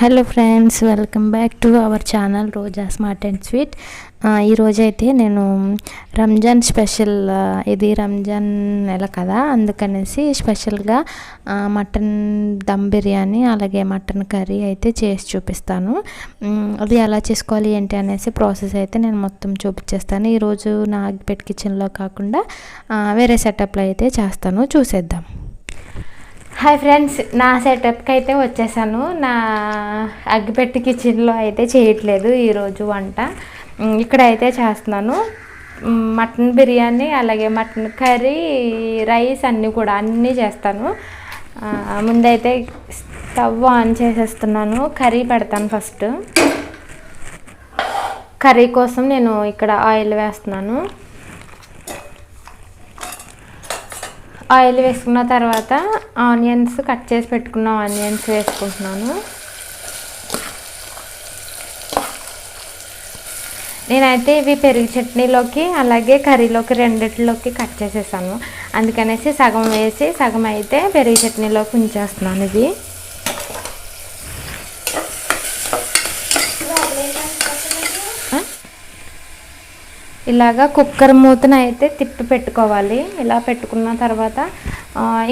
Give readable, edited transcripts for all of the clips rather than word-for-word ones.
Hello friends, welcome back to our channel Roja smart and sweet. ఈరోజైతే నేను Ramzan special, ఇది రంజాన్ నెల కదా, అందుకనేసి స్పెషల్గా మటన్ దమ్ బిర్యానీ అలాగే మటన్ కర్రీ అయితే చేసి చూపిస్తాను. అది ఎలా చేసుకోవాలి ఏంటి అనేసి ప్రాసెస్ అయితే నేను మొత్తం చూపించేస్తాను. ఈరోజు నా అగ్గిపెట్టి కిచెన్లో కాకుండా వేరే సెటప్లో అయితే చేస్తాను, చూసేద్దాం. హాయ్ ఫ్రెండ్స్, నా సెటప్కి అయితే వచ్చేసాను. నా అగ్గిపెట్టి కిచెన్లో అయితే చేయట్లేదు ఈరోజు వంట, ఇక్కడ అయితే చేస్తున్నాను. మటన్ బిర్యానీ అలాగే మటన్ కర్రీ, రైస్ అన్నీ చేస్తాను. ముందైతే స్టవ్ ఆన్ చేసేస్తున్నాను. కర్రీ పెడతాను. ఫస్ట్ కర్రీ కోసం నేను ఇక్కడ ఆయిల్ వేస్తున్నాను. ఆయిల్ వేసుకున్న తర్వాత ఆనియన్స్, కట్ చేసి పెట్టుకున్న ఆనియన్స్ వేసుకుంటున్నాను. నేనైతే ఇవి పెరుగు చట్నీలోకి అలాగే కర్రీలోకి రెండిట్లోకి కట్ చేసేసాను. అందుకనేసి సగం వేసి సగం అయితే పెరుగు చట్నీలోకి ఉంచేస్తున్నాను. ఇది ఇలాగా కుక్కర్ మూతను అయితే తిప్పి పెట్టుకోవాలి. ఇలా పెట్టుకున్న తర్వాత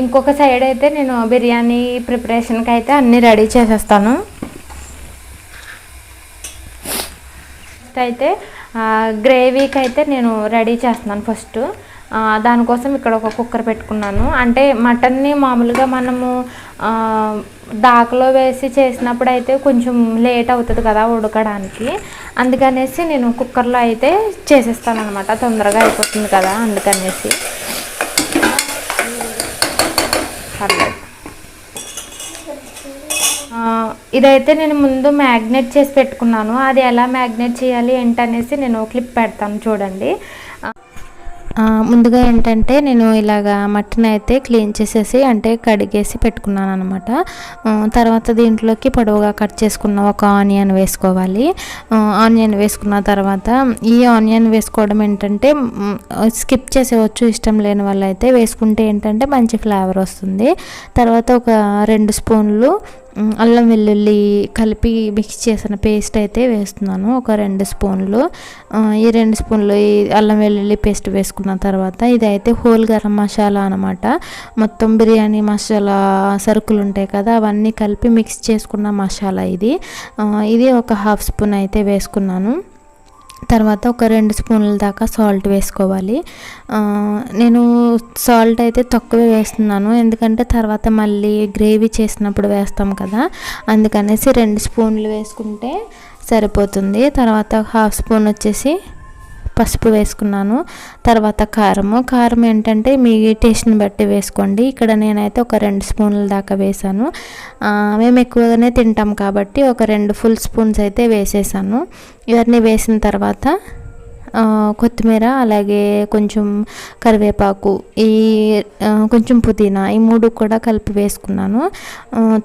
ఇంకొక సైడ్ అయితే నేను బిర్యానీ ప్రిపరేషన్కి అయితే అన్నీ రెడీ చేసేస్తాను. అయితే గ్రేవీకి అయితే నేను రెడీ చేస్తున్నాను. ఫస్ట్ దానికోసం ఇక్కడ ఒక కుక్కర్ పెట్టుకున్నాను. అంటే మటన్ని మామూలుగా మనము దాకలో వేసి చేసినప్పుడు అయితే కొంచెం లేట్ అవుతుంది కదా ఉడకడానికి, అందుకనేసి నేను కుక్కర్లో అయితే చేసేస్తాను అనమాట. తొందరగా అయిపోతుంది కదా, అందుకనేసి. ఇదైతే నేను ముందు మ్యాగ్నేట్ చేసి పెట్టుకున్నాను. అది ఎలా మ్యాగ్నేట్ చేయాలి ఏంటనేసి నేను క్లిప్ పెడతాను, చూడండి. ముందుగా ఏంటంటే నేను ఇలాగా మటన్ అయితే క్లీన్ చేసేసి అంటే కడిగేసి పెట్టుకున్నాను అనమాట. తర్వాత దీంట్లోకి పొడవుగా కట్ చేసుకున్న ఒక ఆనియన్ వేసుకోవాలి. ఆనియన్ వేసుకున్న తర్వాత ఈ ఆనియన్ వేసుకోవడం ఏంటంటే స్కిప్ చేసేవచ్చు, ఇష్టం లేని వాళ్ళు అయితే వేసుకుంటే ఏంటంటే మంచి ఫ్లేవర్ వస్తుంది. తర్వాత ఒక 2 స్పూన్లు అల్లం వెల్లుల్లి కలిపి మిక్స్ చేసిన పేస్ట్ అయితే వేస్తున్నాను. ఒక 2 స్పూన్లు. ఈ 2 స్పూన్లు ఈ అల్లం వెల్లుల్లి పేస్ట్ వేసుకున్న తర్వాత ఇదైతే హోల్ గరం మసాలా అనమాట. మొత్తం బిర్యానీ మసాలా సరుకులు ఉంటాయి కదా, అవన్నీ కలిపి మిక్స్ చేసుకున్న మసాలా ఇది. ఇది ఒక 1/2 స్పూన్ అయితే వేసుకున్నాను. తర్వాత ఒక 2 స్పూన్ల దాకా సాల్ట్ వేసుకోవాలి. నేను సాల్ట్ అయితే తక్కువే వేస్తున్నాను, ఎందుకంటే తర్వాత మళ్ళీ గ్రేవీ చేసినప్పుడు వేస్తాం కదా, అందుకనేసి 2 స్పూన్లు వేసుకుంటే సరిపోతుంది. తర్వాత 1/2 స్పూన్ వచ్చేసి పసుపు వేసుకున్నాను. తర్వాత కారం ఏంటంటే మీ టేస్ట్ని బట్టి వేసుకోండి. ఇక్కడ నేనైతే ఒక 2 స్పూన్ల దాకా వేసాను. మేము ఎక్కువగానే తింటాం కాబట్టి ఒక 2 ఫుల్ స్పూన్స్ అయితే వేసేసాను. ఇవన్నీ వేసిన తర్వాత కొత్తిమీర అలాగే కొంచెం కరివేపాకు, ఈ కొంచెం పుదీనా, ఈ 3 కూడా కలిపి వేసుకున్నాను.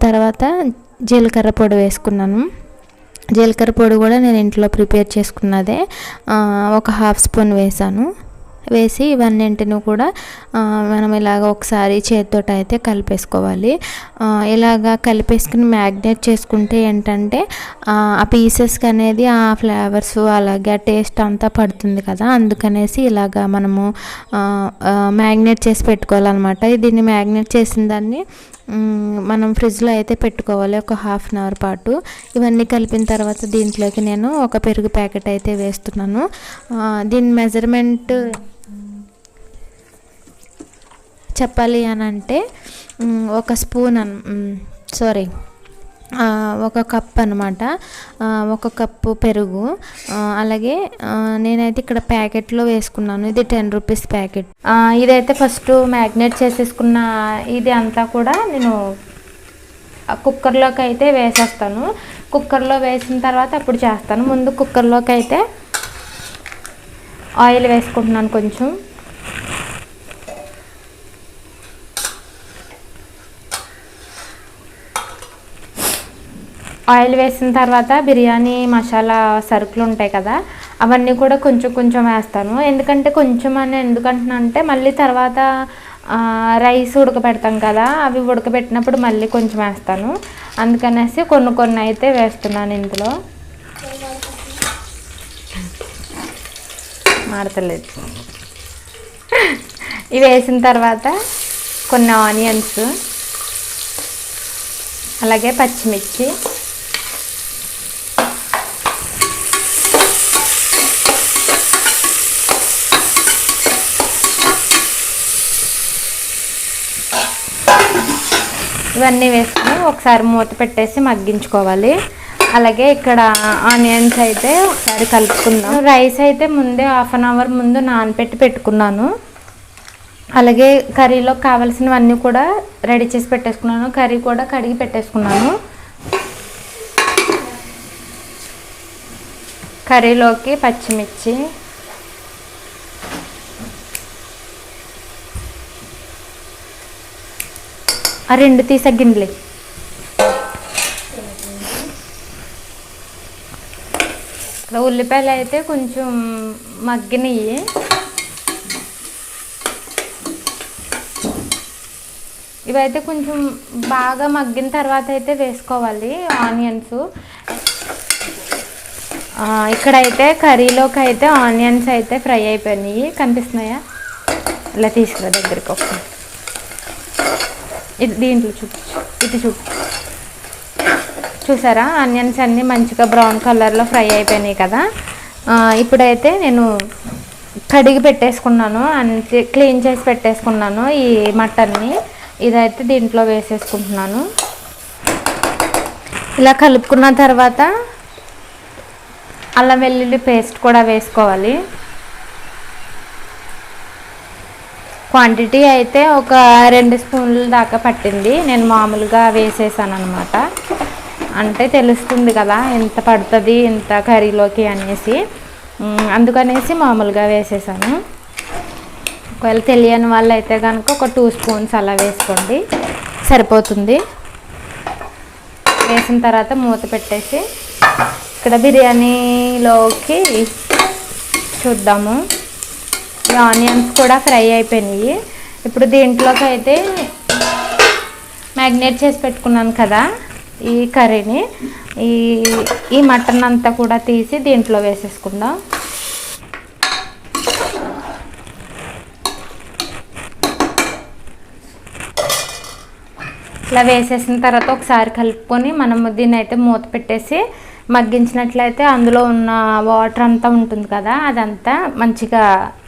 తర్వాత జీలకర్ర పొడి వేసుకున్నాను. జీలకర్ర పొడి కూడా నేను ఇంట్లో ప్రిపేర్ చేసుకున్నదే, ఒక 1/2 స్పూన్ వేసాను. వేసి ఇవన్నింటిని కూడా మనం ఇలాగ ఒకసారి చేతితో అయితే కలిపేసుకోవాలి. ఇలాగా కలిపేసుకుని మ్యాగ్నేట్ చేసుకుంటే ఏంటంటే ఆ పీసెస్కి అనేది ఆ ఫ్లేవర్స్ అలాగే ఆ టేస్ట్ అంతా పడుతుంది కదా, అందుకనేసి ఇలాగా మనము మ్యాగ్నేట్ చేసి పెట్టుకోవాలన్నమాట. దీన్ని మ్యాగ్నేట్ చేసిన దాన్ని మనం ఫ్రిడ్జ్లో అయితే పెట్టుకోవాలి ఒక 1/2 అవర్ పాటు. ఇవన్నీ కలిపిన తర్వాత దీంట్లోకి నేను ఒక పెరుగు ప్యాకెట్ అయితే వేస్తున్నాను. దీని మెజర్మెంట్ చెప్పాలి అని అంటే ఒక స్పూన్ ఒక కప్ అనమాట, ఒక కప్పు పెరుగు. అలాగే నేనైతే ఇక్కడ ప్యాకెట్లో వేసుకున్నాను. ఇది 10 రూపీస్ ప్యాకెట్. ఇదైతే ఫస్ట్ మ్యాగ్నేట్ చేసేసుకున్న ఇది అంతా కూడా నేను కుక్కర్లోకి అయితే వేసేస్తాను. కుక్కర్లో వేసిన తర్వాత అప్పుడు చేస్తాను. ముందు కుక్కర్లోకి అయితే ఆయిల్ వేసుకుంటున్నాను. కొంచెం ఆయిల్ వేసిన తర్వాత బిర్యానీ మసాలా సరుకులు ఉంటాయి కదా, అవన్నీ కూడా కొంచెం వేస్తాను. ఎందుకంటే కొంచెం అని ఎందుకంటున్నా అంటే మళ్ళీ తర్వాత రైస్ ఉడకబెడతాం కదా, అవి ఉడకబెట్టినప్పుడు మళ్ళీ కొంచెం వేస్తాను. అందుకనేసి కొన్ని అయితే వేస్తున్నాను ఇందులో. మాడతలేదు. ఇవి వేసిన తర్వాత కొన్ని ఆనియన్స్, అలాగే పచ్చిమిర్చి, ఇవన్నీ వేసుకుని ఒకసారి మూత పెట్టేసి మగ్గించుకోవాలి. అలాగే ఇక్కడ ఆనియన్స్ అయితే ఒకసారి కలుపుకుందాం. రైస్ అయితే ముందే 1/2 అవర్ ముందు నానబెట్టి పెట్టుకున్నాను. అలాగే కర్రీలో కావాల్సినవన్నీ కూడా రెడీ చేసి పెట్టేసుకున్నాను. కర్రీ కూడా కడిగి పెట్టేసుకున్నాను. కర్రీలోకి పచ్చిమిర్చి, ఆ 2 తీసగ్గిండ్లే, ఉల్లిపాయలు అయితే కొంచెం మగ్గినవి. ఇవైతే కొంచెం బాగా మగ్గిన తర్వాత అయితే వేసుకోవాలి ఆనియన్స్. ఇక్కడైతే కర్రీలోకి అయితే ఆనియన్స్ అయితే ఫ్రై అయిపోయినాయి. కనిపిస్తున్నాయా? ఇలా తీసుకురా దగ్గరికి ఒకసారి. ఇది దీంట్లో చూపించు, ఇది చూసారా? ఆనియన్స్ అన్నీ మంచిగా బ్రౌన్ కలర్లో ఫ్రై అయిపోయినాయి కదా. ఇప్పుడైతే నేను కడిగి పెట్టేసుకున్నాను, అంతే క్లీన్ చేసి పెట్టేసుకున్నాను ఈ మటన్ని. ఇదైతే దీంట్లో వేసేసుకుంటున్నాను. ఇలా కలుపుకున్న తర్వాత అల్లం వెల్లుల్లి పేస్ట్ కూడా వేసుకోవాలి. క్వాంటిటీ అయితే ఒక 2 స్పూన్ల దాకా పట్టింది. నేను మామూలుగా వేసేసాను అనమాట. అంటే తెలుస్తుంది కదా ఎంత పడుతుంది ఎంత కర్రీలోకి అనేసి, అందుకనేసి మామూలుగా వేసేసాను. ఒకవేళ తెలియని వాళ్ళు అయితే కనుక ఒక 2 స్పూన్స్ అలా వేసుకోండి, సరిపోతుంది. వేసిన తర్వాత మూత పెట్టేసి ఇక్కడ బిర్యానీలోకి చూద్దాము. ఈ ఆనియన్స్ కూడా ఫ్రై అయిపోయినాయి. ఇప్పుడు దీంట్లోకి అయితే మ్యాగ్నేట్ చేసి పెట్టుకున్నాను కదా ఈ కర్రీని, ఈ మటన్ అంతా కూడా తీసి దీంట్లో వేసేసుకుందాం. ఇట్లా వేసేసిన తర్వాత ఒకసారి కలుపుకొని మనము దీన్ని అయితే మూత పెట్టేసి మగ్గించినట్లయితే అందులో ఉన్న వాటర్ అంతా ఉంటుంది కదా, అదంతా మంచిగా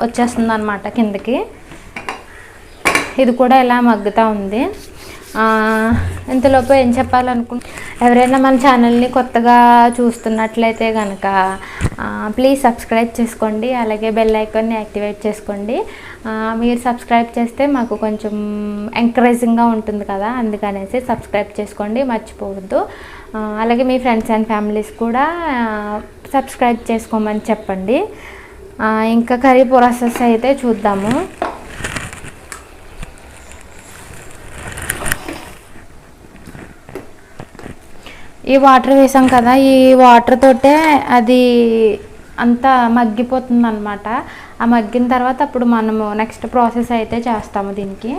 వచ్చేస్తుంది అన్నమాట కిందకి. ఇది కూడా ఇలా మగ్గుతూ ఉంది. ఇంతలోపు ఏం చెప్పాలనుకుంటే, ఎవరైనా మన ఛానల్ని కొత్తగా చూస్తున్నట్లయితే కనుక ప్లీజ్ సబ్స్క్రైబ్ చేసుకోండి. అలాగే బెల్ ఐకాన్ని యాక్టివేట్ చేసుకోండి. మీరు సబ్స్క్రైబ్ చేస్తే మాకు కొంచెం ఎంకరేజింగ్గా ఉంటుంది కదా, అందుకనేసి సబ్స్క్రైబ్ చేసుకోండి, మర్చిపోవద్దు. అలాగే మీ ఫ్రెండ్స్ అండ్ ఫ్యామిలీస్ కూడా సబ్స్క్రైబ్ చేసుకోమని చెప్పండి. ఇంకా కర్రీ ప్రాసెస్ అయితే చూద్దాము. ఈ వాటర్ వేసాం కదా, ఈ వాటర్ తోటే అది అంతా మగ్గిపోతుంది అనమాట. ఆ మగ్గిన తర్వాత అప్పుడు మనము నెక్స్ట్ ప్రాసెస్ అయితే చేస్తాము దీనికి.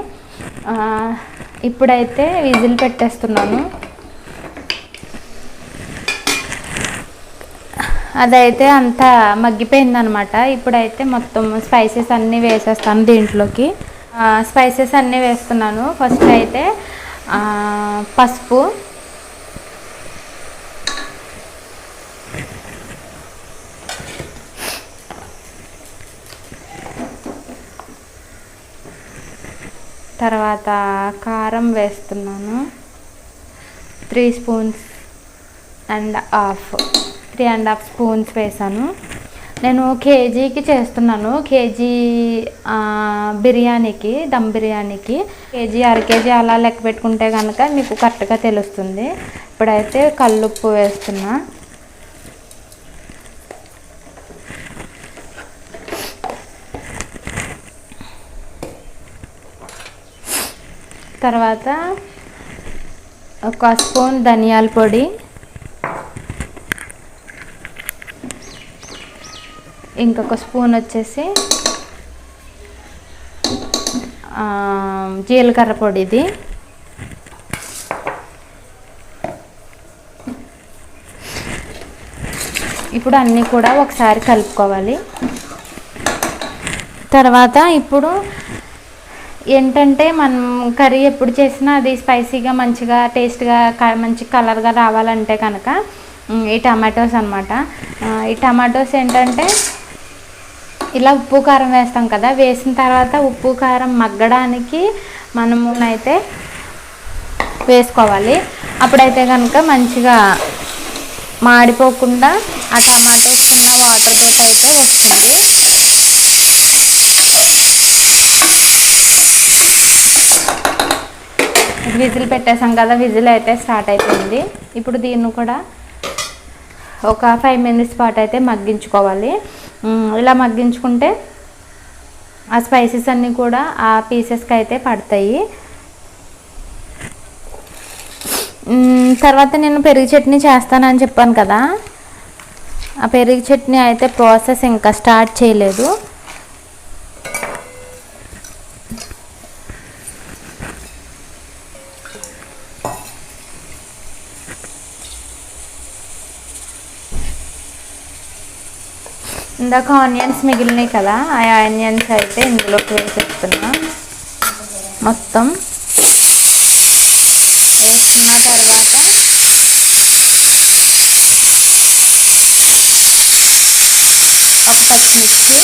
ఇప్పుడైతే విజిల్ పెట్టేస్తున్నాను. అదైతే అంతా మగ్గిపోయిందనమాట. ఇప్పుడైతే మొత్తం స్పైసెస్ అన్నీ వేసేస్తాను దీంట్లోకి. స్పైసెస్ అన్నీ వేస్తున్నాను. ఫస్ట్ అయితే పసుపు, తర్వాత కారం వేస్తున్నాను 3 స్పూన్స్ అండ్ హాఫ్, 3.5 స్పూన్స్ వేసాను. నేను కేజీకి చేస్తున్నాను. కేజీ బిర్యానీకి, దమ్ బిర్యానీకి కేజీ, అర కేజీ అలా లెక్క పెట్టుకుంటే కనుక మీకు కరెక్ట్గా తెలుస్తుంది. ఇప్పుడైతే కల్లుప్పు వేస్తున్నా. తర్వాత 1 స్పూన్ ధనియాల పొడి, ఇంకొక స్పూన్ వచ్చేసి జీలకర్ర పొడి ఇది. ఇప్పుడు అన్నీ కూడా ఒకసారి కలుపుకోవాలి. తర్వాత ఇప్పుడు ఏంటంటే మనం కర్రీ ఎప్పుడు చేసినా అది స్పైసీగా మంచిగా టేస్ట్గా మంచి కలర్గా రావాలంటే కనుక ఈ టమాటోస్ అనమాట. ఈ టమాటోస్ ఏంటంటే ఇలా ఉప్పు కారం వేస్తాం కదా, వేసిన తర్వాత ఉప్పు కారం మగ్గడానికి మనము అయితే వేసుకోవాలి. అప్పుడైతే కనుక మంచిగా మాడిపోకుండా ఆ టమాటోస్ ఉన్న వాటర్ తోటి అయితే వస్తుంది. విజిల్ పెట్టేసాం కదా, విజిల్ అయితే స్టార్ట్ అయిపోయింది. ఇప్పుడు దీన్ని కూడా ఒక 5 మినిట్స్ పాటు అయితే మగ్గించుకోవాలి. ఇలా మగ్గించుకుంటే ఆ స్పైసెస్ అన్నీ కూడా ఆ పీసెస్కి అయితే పడతాయి. తర్వాత నేను పెరుగు చట్నీ చేస్తానని చెప్పాను కదా, ఆ పెరుగు చట్నీ అయితే ప్రాసెస్ ఇంకా స్టార్ట్ చేయలేదు. ఇందాక ఆనియన్స్ మిగిలినాయి కదా, ఆ ఆనియన్స్ అయితే ఇందులోకి వేసేస్తున్నా. మొత్తం వేసుకున్న తర్వాత ఒక పచ్చిమిర్చి,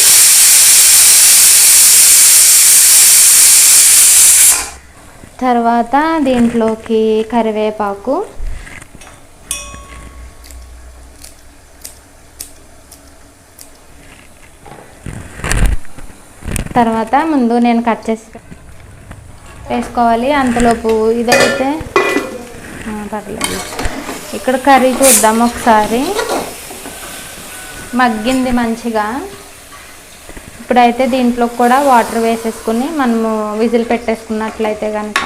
తర్వాత దీంట్లోకి కరివేపాకు, తర్వాత ముందు నేను కట్ చేసి వేసుకోవాలి. అంతలోపు ఇదైతే పర్లేదు. ఇక్కడ కర్రీ చూద్దాం ఒకసారి, మగ్గింది మంచిగా. ఇప్పుడైతే దీంట్లో కూడా వాటర్ వేసేసుకుని మనము విజిల్ పెట్టేసుకున్నట్లయితే కనుక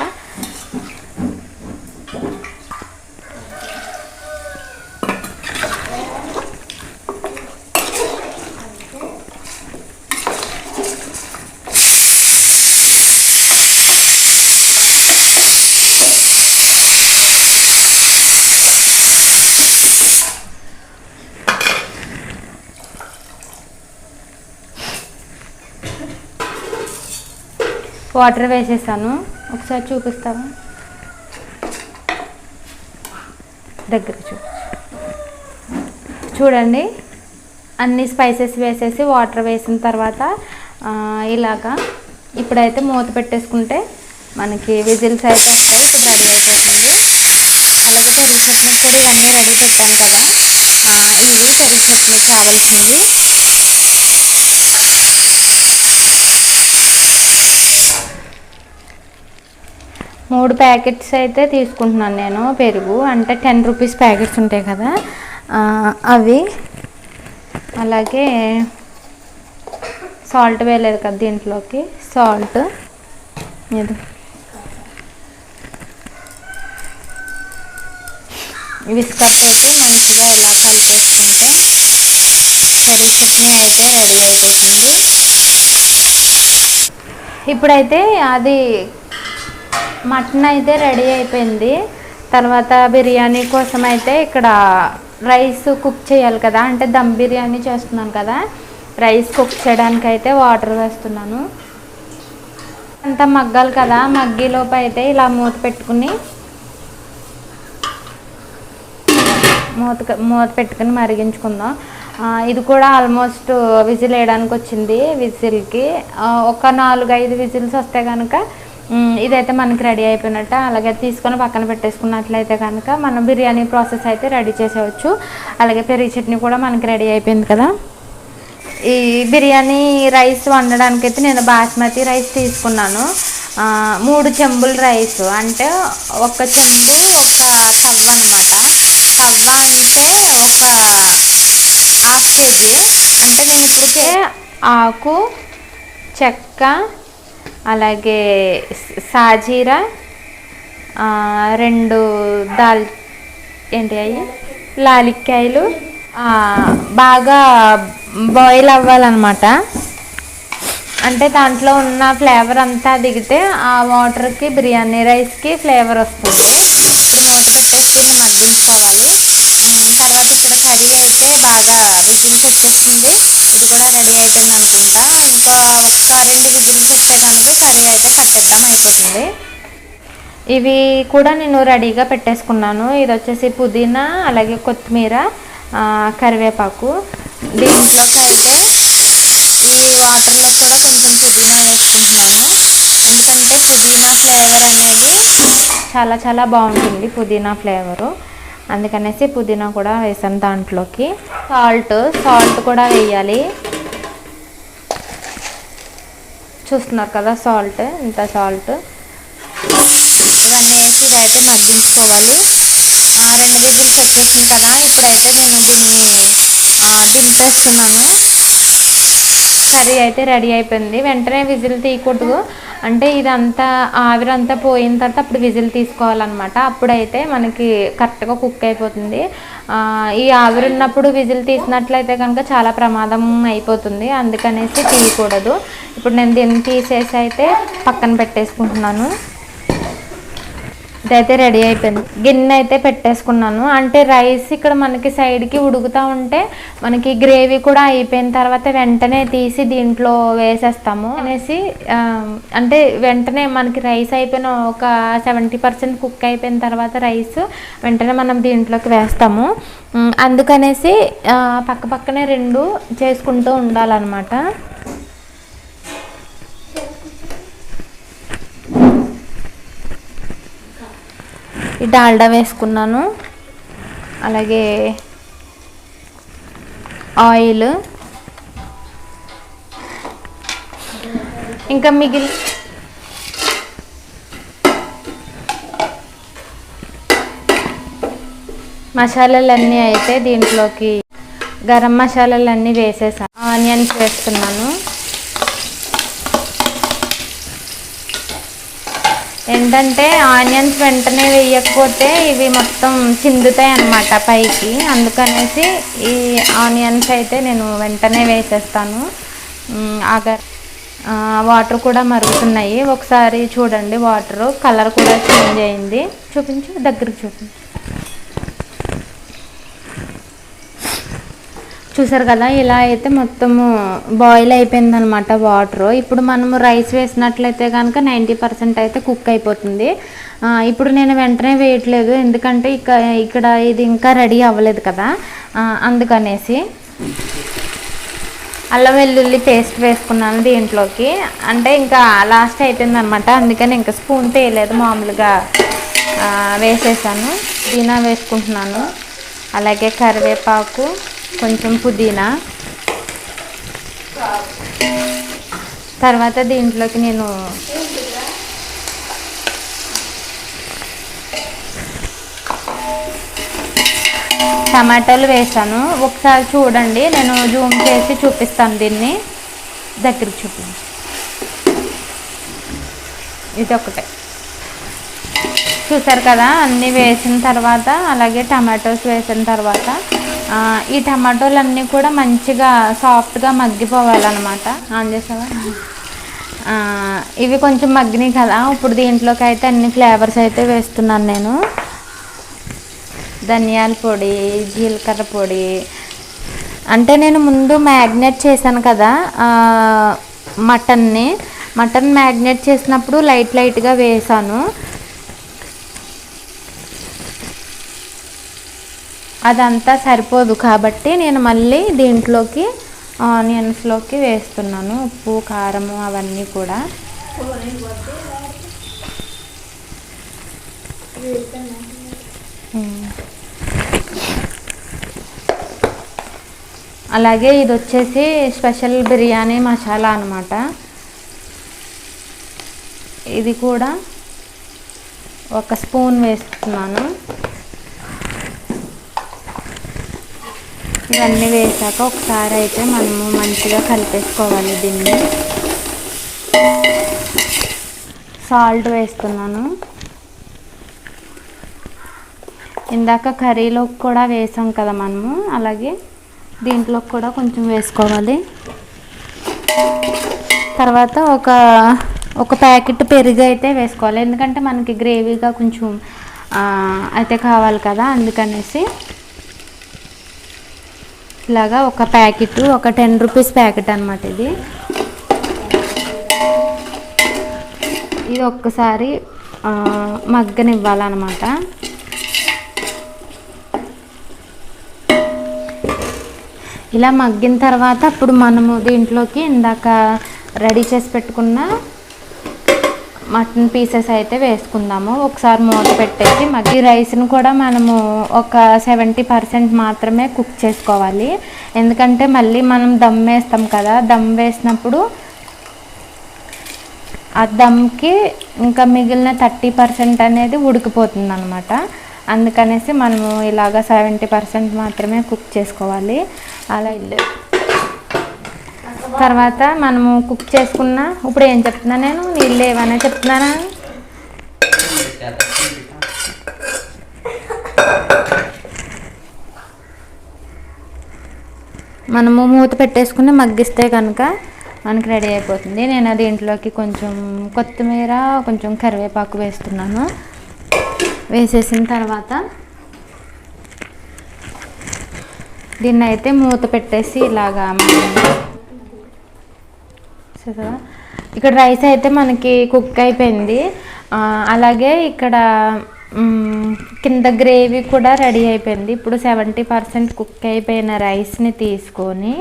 వాటర్ వేసేసాను. ఒకసారి చూపిస్తావా, దగ్గర చూడండి. అన్ని స్పైసెస్ వేసేసి వాటర్ వేసిన తర్వాత ఇలాగా ఇప్పుడైతే మూత పెట్టేసుకుంటే మనకి విజిల్స్ అయితే వస్తాయి. ఇప్పుడు రెడీ అయిపోతుంది. అలాగే పెరుగు చట్నీ కూడా ఇవన్నీ రెడీ పెట్టాను కదా, ఇవి పెరుగు చట్నీకి కావాల్సింది. 3 ప్యాకెట్స్ అయితే తీసుకుంటున్నాను నేను పెరుగు. అంటే 10 రూపీస్ ప్యాకెట్స్ ఉంటాయి కదా అవి. అలాగే సాల్ట్ వేయలేదు కదా దీంట్లోకి, సాల్ట్ ఇది విస్కర్ తోటి మంచిగా ఇలా కలిపేసుకుంటే పెరుగు చట్నీ అయితే రెడీ అయిపోతుంది. ఇప్పుడైతే అది మటన్ అయితే రెడీ అయిపోయింది. తర్వాత బిర్యానీ కోసం అయితే ఇక్కడ రైస్ కుక్ చేయాలి కదా, అంటే దమ్ బిర్యానీ చేస్తున్నాను కదా, రైస్ కుక్ చేయడానికి అయితే వాటర్ వేస్తున్నాను. అంతా మగ్గాలి కదా, మగ్గిలోపు అయితే ఇలా మూత పెట్టుకుని మూత పెట్టుకుని మరిగించుకుందాం. ఇది కూడా ఆల్మోస్ట్ విజిల్ వేయడానికి వచ్చింది. విజిల్కి ఒక 4-5 విజిల్స్ వస్తే కనుక ఇదైతే మనకి రెడీ అయిపోయినట్టు. అలాగే తీసుకొని పక్కన పెట్టేసుకున్నట్లయితే కనుక మనం బిర్యానీ ప్రాసెస్ అయితే రెడీ చేసేవచ్చు. అలాగే పెరుగు చట్నీ కూడా మనకి రెడీ అయిపోయింది కదా. ఈ బిర్యానీ రైస్ వండడానికి అయితే నేను బాస్మతి రైస్ తీసుకున్నాను. 3 చెంబుల రైస్, అంటే ఒక చెంబు ఒక తవ్వ అనమాట. తవ్వ అంటే ఒక 1/2 కేజీ. అంటే నేను ఇప్పటికే ఆకు, చెక్క, అలాగే సాజీరా, 2 లాలిక్కాయలు బాగా బాయిల్ అవ్వాలన్నమాట. అంటే దాంట్లో ఉన్న ఫ్లేవర్ అంతా దిగితే ఆ వాటర్కి బిర్యానీ రైస్కి ఫ్లేవర్ వస్తుంది. ఇప్పుడు మూత పెట్టేసి దీన్ని మగ్గించుకోవాలి. తర్వాత ఇక్కడ కర్రీ అయితే బాగా విజిల్స్ వచ్చేస్తుంది. ఇది కూడా రెడీ అయిపోయింది అనుకుంటా. ఇంకా ఒక్క 2 విజిల్స్ వస్తే కనుక కర్రీ అయితే కట్టేద్దాం, అయిపోతుంది. ఇవి కూడా నేను రెడీగా పెట్టేసుకున్నాను. ఇది వచ్చేసి పుదీనా, అలాగే కొత్తిమీర, కరివేపాకు. దీంట్లోకి అయితే ఈ వాటర్లో కూడా కొంచెం పుదీనా వేసుకుంటున్నాను. ఎందుకంటే పుదీనా ఫ్లేవర్ అనేది చాలా చాలా బాగుంటుంది, పుదీనా ఫ్లేవరు. అందుకనేసి పుదీనా కూడా వేసాను దాంట్లోకి. సాల్ట్ కూడా వేయాలి. చూస్తున్నారు కదా సాల్ట్, ఇంత సాల్ట్. ఇవన్నీ వేసి ఇదైతే మగ్గించుకోవాలి. 2 విజిల్స్ వచ్చేసింది కదా, ఇప్పుడైతే నేను దీన్ని దింపేస్తున్నాను. కర్రీ అయితే రెడీ అయిపోయింది. వెంటనే విజిల్ తీయకూడదు, అంటే ఇదంతా ఆవిరంతా పోయిన తర్వాత అప్పుడు విజిల్ తీసుకోవాలన్నమాట. అప్పుడైతే మనకి కరెక్ట్గా కుక్ అయిపోతుంది. ఈ ఆవిరి ఉన్నప్పుడు విజిల్ తీసినట్లయితే కనుక చాలా ప్రమాదం అయిపోతుంది, అందుకనేసి తీయకూడదు. ఇప్పుడు నేను దీన్ని తీసేసి అయితే పక్కన పెట్టేసుకుంటున్నాను. ఇదైతే రెడీ అయిపోయింది. గిన్నె అయితే పెట్టేసుకున్నాను. అంటే రైస్ ఇక్కడ మనకి సైడ్కి ఉడుకుతూ ఉంటే మనకి గ్రేవీ కూడా అయిపోయిన తర్వాత వెంటనే తీసి దీంట్లో వేసేస్తాము అనేసి, అంటే వెంటనే మనకి రైస్ అయిపోయిన ఒక 70% కుక్ అయిపోయిన తర్వాత రైస్ వెంటనే మనం దీంట్లోకి వేస్తాము. అందుకనేసి పక్కనే 2 చేసుకుంటూ ఉండాలన్నమాట. ఈ డాల్డా వేసుకున్నాను, అలాగే ఆయిల్, ఇంకా మసాలాలన్నీ అయితే దీంట్లోకి గరం మసాలాలన్నీ వేసేసాను. ఆనియన్స్ వేస్తున్నాను. ఏంటంటే ఆనియన్స్ వెంటనే వేయకపోతే ఇవి మొత్తం చిందుతాయి అన్నమాట పైకి, అందుకనేసి ఈ ఆనియన్స్ అయితే నేను వెంటనే వేసేస్తాను. వాటర్ కూడా మరుగుతున్నాయి, ఒకసారి చూడండి. వాటర్ కలర్ కూడా చేంజ్ అయింది. చూపించు, దగ్గరికి చూపించు. చూసారు కదా, ఇలా అయితే మొత్తము బాయిల్ అయిపోయింది అనమాట వాటర్. ఇప్పుడు మనము రైస్ వేసినట్లయితే కనుక 90% అయితే కుక్ అయిపోతుంది. ఇప్పుడు నేను వెంటనే వేయట్లేదు, ఎందుకంటే ఇక్కడ ఇది ఇంకా రెడీ అవ్వలేదు కదా, అందుకనేసి. అల్లం వెల్లుల్లి పేస్ట్ వేసుకున్నాను దీంట్లోకి. అంటే ఇంకా లాస్ట్ అయిపోయింది అనమాట, అందుకని ఇంకా స్పూన్ తేయలేదు, మామూలుగా వేసేసాను. పుదీనా వేసుకుంటున్నాను, అలాగే కరివేపాకు, కొంచెం పుదీనా. తర్వాత దీంట్లోకి నేను టమాటాలు వేసాను. ఒకసారి చూడండి, నేను జూమ్ చేసి చూపిస్తాను, దీన్ని దగ్గరికి చూపించి. ఇది ఒకటే. చూసారు కదా, అన్నీ వేసిన తర్వాత అలాగే టమాటోస్ వేసిన తర్వాత ఈ టమాటోలు అన్నీ కూడా మంచిగా సాఫ్ట్గా మగ్గిపోవాలన్నమాట. ఆన్ చేసావా? ఇవి కొంచెం మగ్గినాయి కదా, ఇప్పుడు దీంట్లోకి అయితే అన్ని ఫ్లేవర్స్ అయితే వేస్తున్నాను నేను. ధనియాల పొడి, జీలకర్ర పొడి. అంటే నేను ముందు మ్యాగ్నేట్ చేశాను కదా మటన్ మ్యాగ్నేట్ చేసినప్పుడు లైట్గా వేసాను. అదంతా సరిపోదు కాబట్టి నేను మళ్ళీ దీంట్లోకి ఆనియన్స్లోకి వేస్తున్నాను. ఉప్పు, కారము అవన్నీ కూడా. అలాగే ఇది వచ్చేసి స్పెషల్ బిర్యానీ మసాలా అన్నమాట. ఇది కూడా 1 స్పూన్ వేస్తున్నాను. ఇవన్నీ వేసాక ఒకసారి అయితే మనము మంచిగా కలిపేసుకోవాలి దీన్ని. సాల్ట్ వేస్తున్నాను. ఇందాక కర్రీలోకి కూడా వేసాం కదా మనము, అలాగే దీంట్లోకి కూడా కొంచెం వేసుకోవాలి. తర్వాత ఒక ప్యాకెట్ పెరుగు అయితే వేసుకోవాలి, ఎందుకంటే మనకి గ్రేవీగా కొంచెం అయితే కావాలి కదా, అందుకనేసి ఇలాగా ఒక ప్యాకెట్, ఒక 10 రూపీస్ ప్యాకెట్ అనమాట ఇది ఒక్కసారి మగ్గనివ్వాలన్నమాట. ఇలా మగ్గిన తర్వాత అప్పుడు మనము దీంట్లోకి ఇందాక రెడీ చేసి పెట్టుకున్న మటన్ పీసెస్ అయితే వేసుకుందాము. ఒకసారి మూత పెట్టేసి ఈ రైస్ను కూడా మనము ఒక 70% మాత్రమే కుక్ చేసుకోవాలి, ఎందుకంటే మళ్ళీ మనం దమ్ వేస్తాం కదా, దమ్ వేసినప్పుడు ఆ దమ్కి ఇంకా మిగిలిన 30% అనేది ఉడికిపోతుంది అనమాట. అందుకనేసి మనము ఇలాగ 70% మాత్రమే కుక్ చేసుకోవాలి. అలా తర్వాత మనము కుక్ చేసుకున్న, ఇప్పుడు ఏం చెప్తున్నా నేను, నీళ్ళు ఏమైనా చెప్తున్నానా? మనము మూత పెట్టేసుకుని మగ్గిస్తే కనుక మనకి రెడీ అయిపోతుంది. నేను దీంట్లోకి కొంచెం కొత్తిమీర, కొంచెం కరివేపాకు వేస్తున్నాను. వేసేసిన తర్వాత దీన్ని అయితే మూత పెట్టేసి ఇలాగా ఇక్కడ రైస్ అయితే మనకి కుక్ అయిపోయింది. అలాగే ఇక్కడ కింద గ్రేవీ కూడా రెడీ అయిపోయింది. ఇప్పుడు 70% కుక్ అయిపోయిన రైస్ని తీసుకొని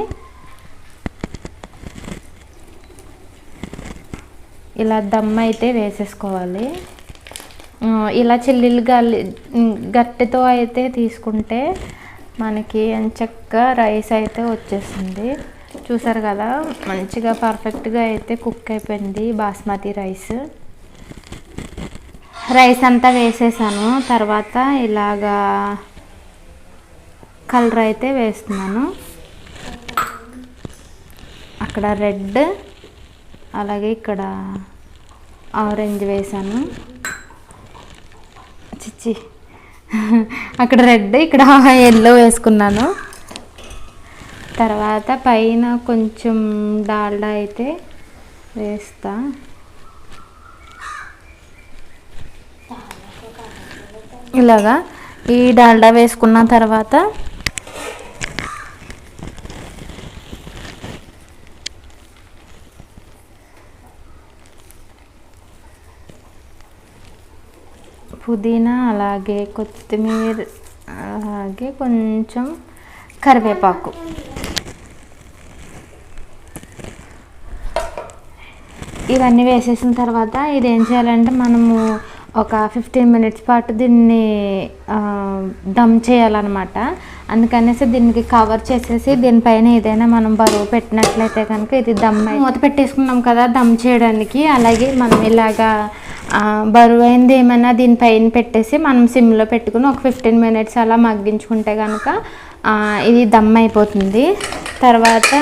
ఇలా దమ్ అయితే వేసేసుకోవాలి. ఇలా చిల్లీలు గట్టితో అయితే తీసుకుంటే మనకి ఎంచక్కా రైస్ అయితే వచ్చేస్తుంది. చూసారు కదా, మంచిగా పర్ఫెక్ట్గా అయితే కుక్ అయిపోయింది బాస్మతి రైస్ అంతా వేసేసాను. తర్వాత ఇలాగా కలర్ అయితే వేస్తున్నాను. అక్కడ రెడ్, అలాగే ఇక్కడ ఆరెంజ్ వేసాను. అక్కడ రెడ్, ఇక్కడ ఎల్లో వేసుకున్నాను. తర్వాత పైన కొంచెం డాల్డా అయితే వేస్తా. ఇలాగా ఈ డాల్డా వేసుకున్న తర్వాత పుదీనా, అలాగే కొత్తిమీర, అలాగే కొంచెం కరివేపాకు ఇవన్నీ వేసేసిన తర్వాత ఇది ఏం చేయాలంటే మనము ఒక 15 మినిట్స్ పాటు దీన్ని దమ్ చేయాలన్నమాట. అందుకనేసి దీనికి కవర్ చేసేసి దీనిపైన ఏదైనా మనం బరువు పెట్టినట్లయితే కనుక ఇది దమ్ మూత పెట్టేసుకున్నాం కదా దమ్ చేయడానికి. అలాగే మనం ఇలాగా బరువైంది ఏమైనా దీనిపైన పెట్టేసి మనం సిమ్లో పెట్టుకుని ఒక 15 మినిట్స్ అలా మగ్గించుకుంటే కనుక ఇది దమ్ అయిపోతుంది. తర్వాత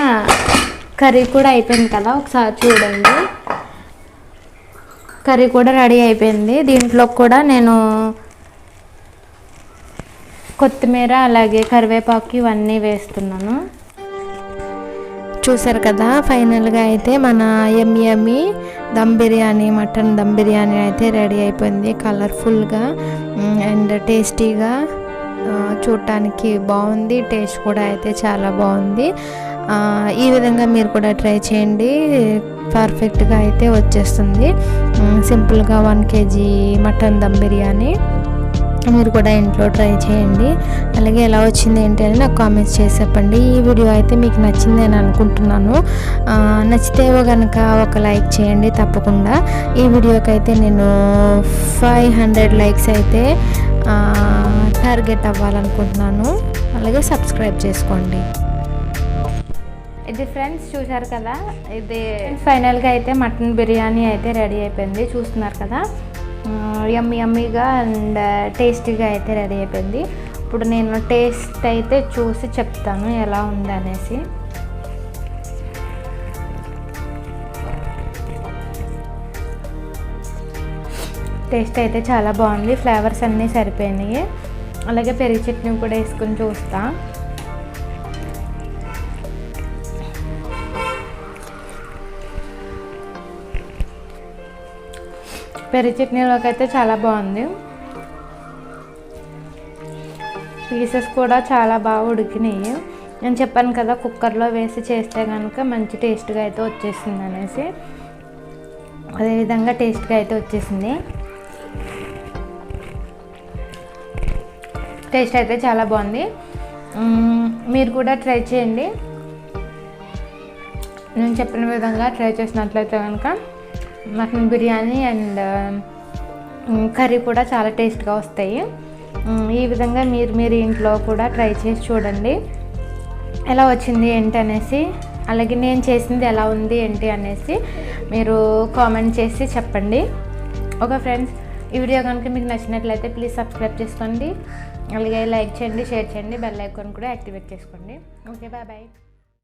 కర్రీ కూడా అయిపోయింది కదా, ఒకసారి చూడండి. కర్రీ కూడా రెడీ అయిపోయింది. దీంట్లో కూడా నేను కొత్తిమీర, అలాగే కరివేపాకు ఇవన్నీ వేస్తున్నాను. చూసారు కదా, ఫైనల్గా అయితే మన యమ్మీ దమ్ బిర్యానీ, మటన్ దమ్ బిర్యానీ అయితే రెడీ అయిపోయింది. కలర్ఫుల్గా అండ్ టేస్టీగా, చూడటానికి బాగుంది. టేస్ట్ కూడా అయితే చాలా బాగుంది. ఈ విధంగా మీరు కూడా ట్రై చేయండి, పర్ఫెక్ట్గా అయితే వచ్చేస్తుంది. సింపుల్గా 1 kg మటన్ దమ్ బిర్యానీ మీరు కూడా ఇంట్లో ట్రై చేయండి. అలాగే ఎలా వచ్చింది ఏంటి అని నాకు కామెంట్స్ చేసి చెప్పండి. ఈ వీడియో అయితే మీకు నచ్చింది అని అనుకుంటున్నాను. నచ్చితే కనుక ఒక లైక్ చేయండి తప్పకుండా. ఈ వీడియోకి అయితే నేను 500 లైక్స్ అయితే టార్గెట్ అవ్వాలనుకుంటున్నాను. అలాగే సబ్స్క్రైబ్ చేసుకోండి. ఇది ఫ్రెండ్స్ చూసారు కదా, ఇది ఫైనల్గా అయితే మటన్ బిర్యానీ అయితే రెడీ అయిపోయింది. చూస్తున్నారు కదా, యమ్మీగా అండ్ టేస్టీగా అయితే రెడీ అయిపోయింది. ఇప్పుడు నేను టేస్ట్ అయితే చూసి చెప్తాను ఎలా ఉంది అనేసి. టేస్ట్ అయితే చాలా బాగుంది, ఫ్లేవర్స్ అన్నీ సరిపోయినాయి. అలాగే పెరుగు చట్నీ కూడా వేసుకుని చూస్తా. పెరుగు చట్నీలోకి అయితే చాలా బాగుంది. పీసెస్ కూడా చాలా బాగా ఉడికినాయి. నేను చెప్పాను కదా కుక్కర్లో వేసి చేస్తే కనుక మంచి టేస్ట్గా అయితే వచ్చేసింది అనేసి. అదేవిధంగా టేస్ట్గా అయితే వచ్చేసింది. టేస్ట్ అయితే చాలా బాగుంది. మీరు కూడా ట్రై చేయండి. నేను చెప్పిన విధంగా ట్రై చేసినట్లయితే కనుక మటన్ బిర్యానీ అండ్ కర్రీ కూడా చాలా టేస్ట్గా వస్తాయి. ఈ విధంగా మీరు ఇంట్లో కూడా ట్రై చేసి చూడండి ఎలా వచ్చింది ఏంటి అనేసి. అలాగే నేను చేసింది ఎలా ఉంది ఏంటి అనేసి మీరు కామెంట్ చేసి చెప్పండి. ఓకే ఫ్రెండ్స్, ఈ వీడియో కనుక మీకు నచ్చినట్లయితే ప్లీజ్ సబ్స్క్రైబ్ చేసుకోండి. అలాగే లైక్ చేయండి, షేర్ చేయండి, బెల్ ఐకాన్ కూడా యాక్టివేట్ చేసుకోండి. Okay, bye.